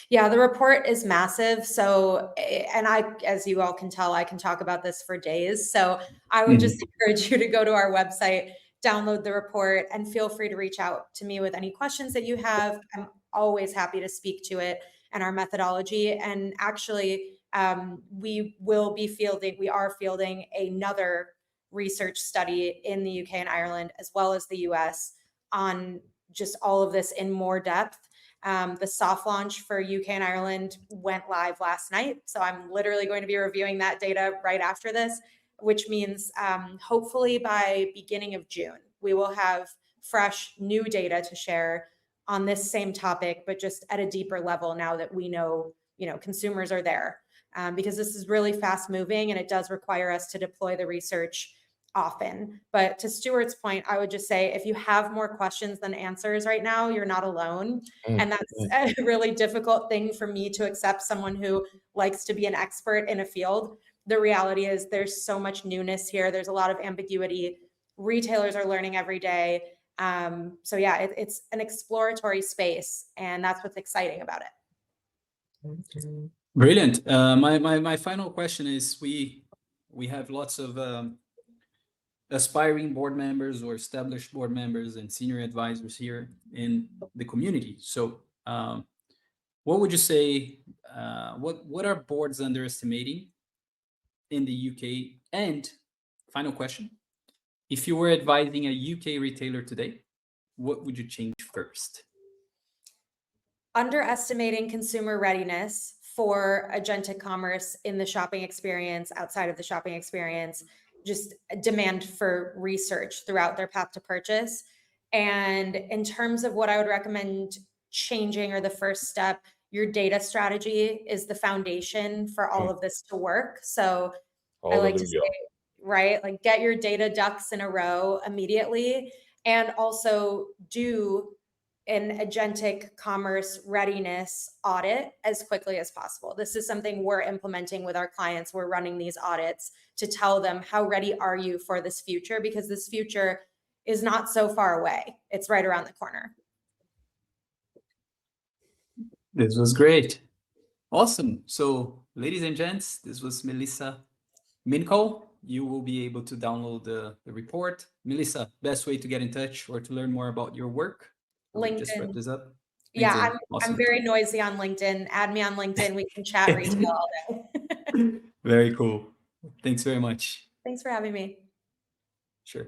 S2: Yeah, the report is massive. So, and as you all can tell, I can talk about this for days. So I would just encourage you to go to our website, download the report, and feel free to reach out to me with any questions that you have. I'm always happy to speak to it and our methodology. And actually, we are fielding another research study in the UK and Ireland, as well as the US, on just all of this in more depth. The soft launch for UK and Ireland went live last night. So I'm literally going to be reviewing that data right after this, which means hopefully by beginning of June, we will have fresh new data to share on this same topic, but just at a deeper level now that we know, consumers are there. Because this is really fast moving and it does require us to deploy the research often. But to Stuart's point, I would just say, if you have more questions than answers right now, you're not alone. And that's a really difficult thing for me to accept, someone who likes to be an expert in a field. The reality is there's so much newness here. There's a lot of ambiguity. Retailers are learning every day. So yeah, it's an exploratory space, and that's what's exciting about it.
S1: Brilliant. My final question is, we have lots of aspiring board members or established board members and senior advisors here in the community. So what would you say, what are boards underestimating in the UK? And final question, if you were advising a UK retailer today, what would you change first?
S2: Underestimating consumer readiness for agentic commerce in the shopping experience, outside of the shopping experience, just demand for research throughout their path to purchase. And in terms of what I would recommend changing, or the first step, your data strategy is the foundation for all of this to work. So I like to say, right, like get your data ducks in a row immediately, and also do an agentic commerce readiness audit as quickly as possible. This is something we're implementing with our clients. We're running these audits to tell them, how ready are you for this future? Because this future is not so far away. It's right around the corner.
S1: This was great. Awesome. So, ladies and gents, this was Melissa Minkow. You will be able to download the report. Melissa, best way to get in touch or to learn more about your work?
S2: LinkedIn.
S1: Just wrap this up.
S2: Yeah,
S1: Awesome.
S2: I'm very noisy on LinkedIn. Add me on LinkedIn. We can chat retail all day.
S1: Very cool. Thanks very much.
S2: Thanks for having me.
S1: Sure.